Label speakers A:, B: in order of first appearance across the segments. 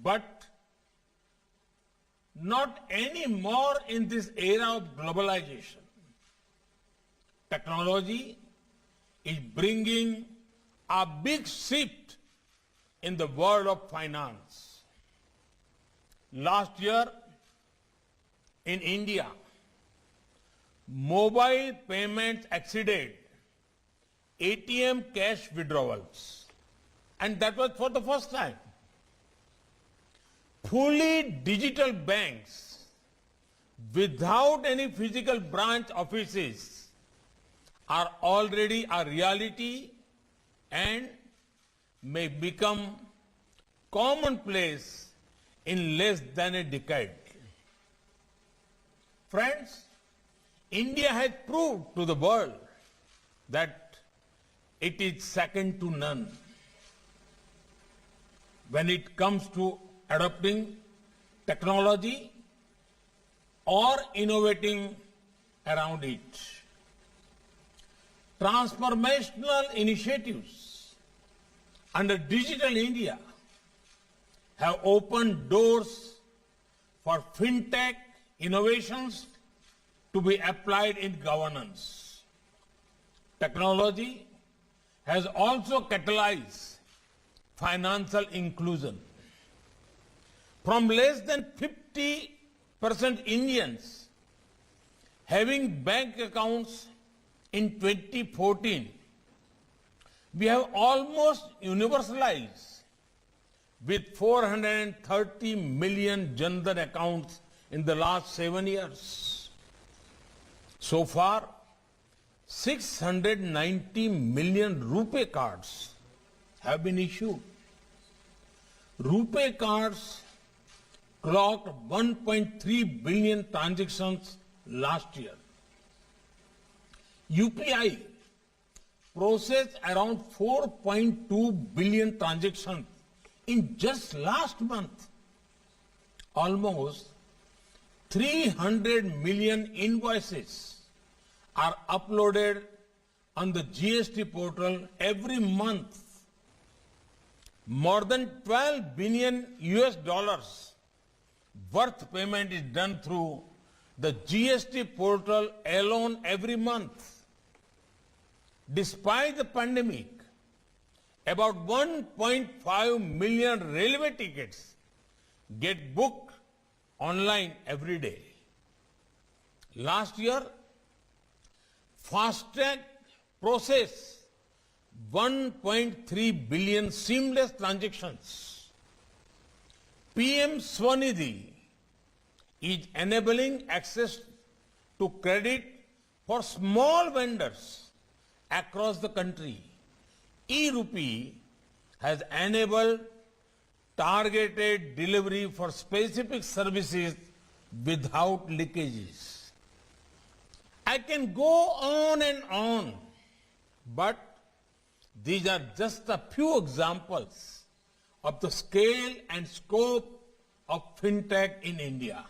A: But not anymore in this era of globalization. Technology is bringing a big shift in the world of finance. Last year in India, mobile payments exceeded ATM cash withdrawals, and that was for the first time. Fully digital banks without any physical branch offices are already a reality and may become commonplace in less than a decade. Friends, India has proved to the world that it is second to none when it comes to adopting technology or innovating around it. Transformational initiatives under Digital India have opened doors for fintech innovations to be applied in governance. Technology has also catalyzed financial inclusion. From less than 50% Indians having bank accounts in 2014, we have almost universalized with 430 million Jan Dhan accounts in the last 7 years. So far, 690 million RuPay cards have been issued. RuPay cards clocked 1.3 billion transactions last year. UPI processed around 4.2 billion transactions in just last month. Almost 300 million invoices are uploaded on the GST portal every month. More than 12 billion US dollars worth payment is done through the GST portal alone every month. Despite the pandemic, about 1.5 million railway tickets get booked online every day. Last year, FASTag processed 1.3 billion seamless transactions. PM Swanidhi is enabling access to credit for small vendors across the country. E-Rupee has enabled targeted delivery for specific services without leakages. I can go on and on, but these are just a few examples of the scale and scope of fintech in India.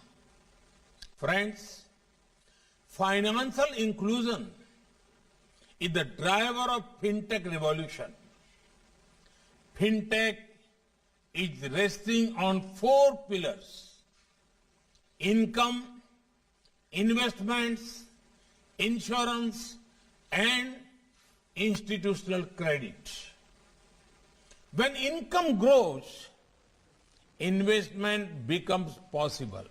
A: Friends, financial inclusion is the driver of fintech revolution. Fintech is resting on 4 pillars: income, investments, insurance, and institutional credit. When income grows, investment becomes possible.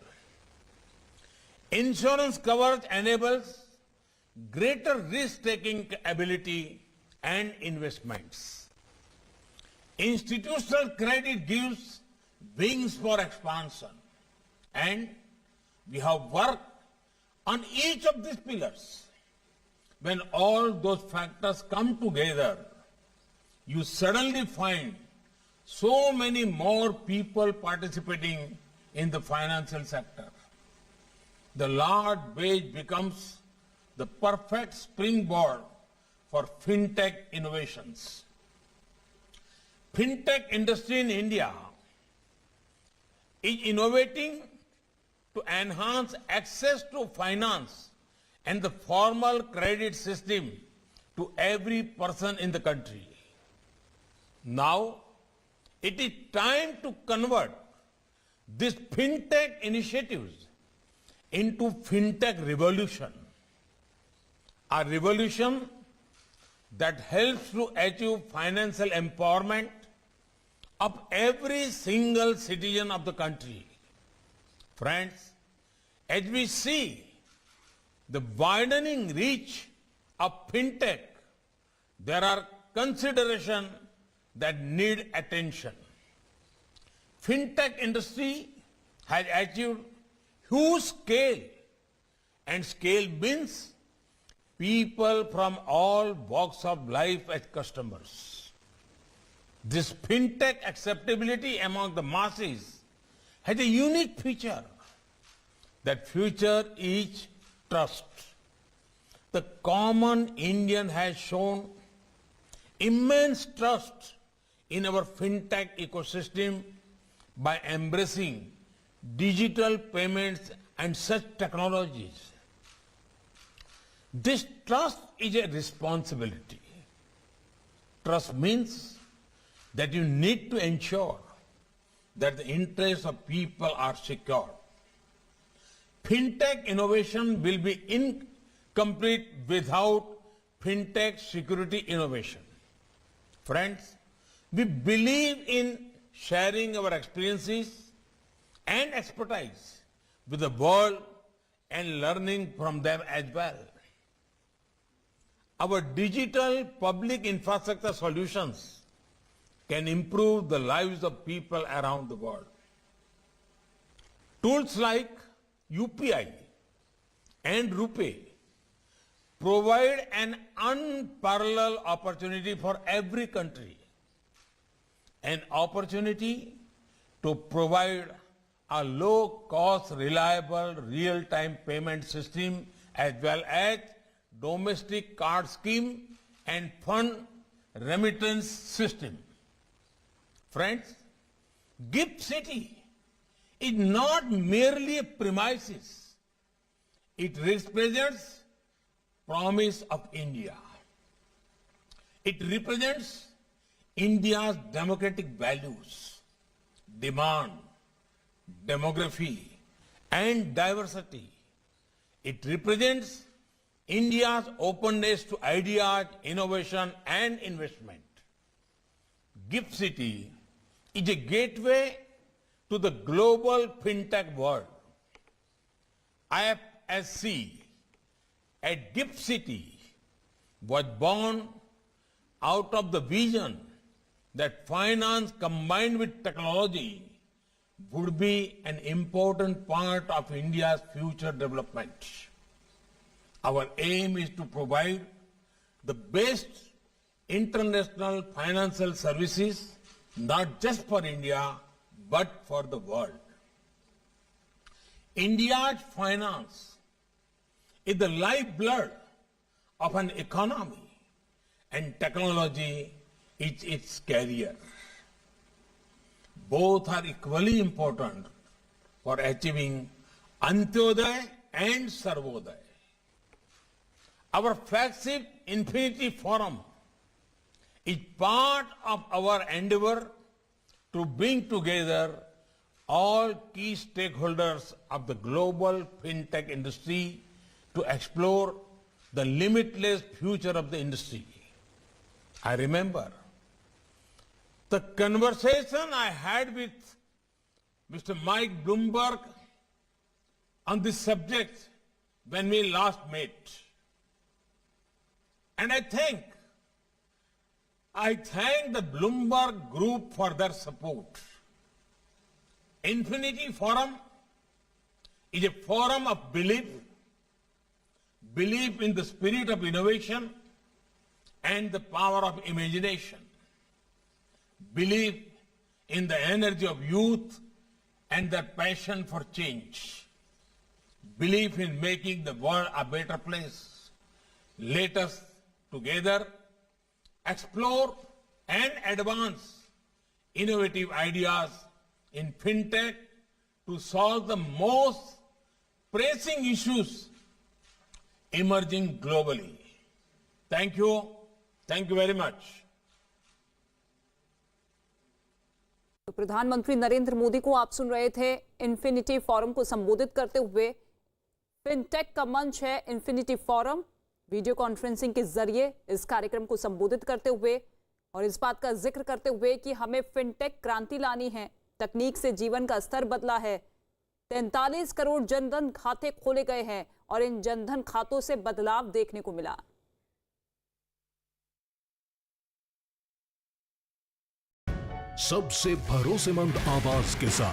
A: Insurance coverage enables greater risk-taking ability and investments. Institutional credit gives wings for expansion. And we have worked on each of these pillars. When all those factors come together, you suddenly find so many more people participating in the financial sector. The large base becomes the perfect springboard for fintech innovations. Fintech industry in India is innovating to enhance access to finance and the formal credit system to every person in the country. Now, it is time to convert This fintech initiatives into fintech revolution, a revolution that helps to achieve financial empowerment of every single citizen of the country. Friends, as we see the widening reach of fintech, there are considerations that need attention. Fintech industry has achieved huge scale, and scale means people from all walks of life as customers. This fintech acceptability among the masses has a unique feature. That feature is trust. The common Indian has shown immense trust in our fintech ecosystem by embracing digital payments and such technologies. This trust is a responsibility. Trust means that you need to ensure that the interests of people are secure. Fintech innovation will be incomplete without fintech security innovation. Friends, we believe in sharing our experiences and expertise with the world and learning from them as well. Our digital public infrastructure solutions can improve the lives of people around the world. Tools like UPI and RuPay provide an unparalleled opportunity for every country, an opportunity to provide a low-cost, reliable, real-time payment system as well as domestic card scheme and fund remittance system. Friends, Gift City is not merely a premises. It represents promise of India. It represents India's democratic values, demand, demography, and diversity. It represents India's openness to ideas, innovation, and investment. Gift City is a gateway to the global fintech world. IFSC at Gift City was born out of the vision that finance combined with technology would be an important part of India's future development. Our aim is to provide the best international financial services, not just for India, but for the world. India's finance is the lifeblood of an economy, and technology is its carrier. Both are equally important for achieving Antyodaya and Sarvodaya. Our flagship Infinity Forum is part of our endeavor to bring together all key stakeholders of the global fintech industry to explore the limitless future of the industry. I remember the conversation I had with Mr. Mike Bloomberg on this subject when we last met. And I thank the Bloomberg Group for their support. Infinity Forum is a forum of belief in the spirit of innovation and the power of imagination, belief in the energy of youth and their passion for change, belief in making the world a better place. Let us together explore and advance innovative ideas in fintech to solve the most pressing issues emerging globally. Thank you. Thank you very much.
B: तो प्रधानमंत्री नरेंद्र मोदी को आप सुन रहे थे infinity forum को संबोधित करते हुए। फिनटेक का मंच है इन्फिनिटी फोरम, वीडियो कॉन्फ्रेंसिंग के जरिए इस कार्यक्रम को संबोधित करते हुए और इस बात का जिक्र करते हुए कि हमें फिनटेक क्रांति लानी है, तकनीक से जीवन का स्तर बदला है। 43 करोड़ जनधन खाते खोले गए हैं और इन जनधन खातों से बदलाव देखने को मिला।
C: सबसे भरोसेमंद आवाज के साथ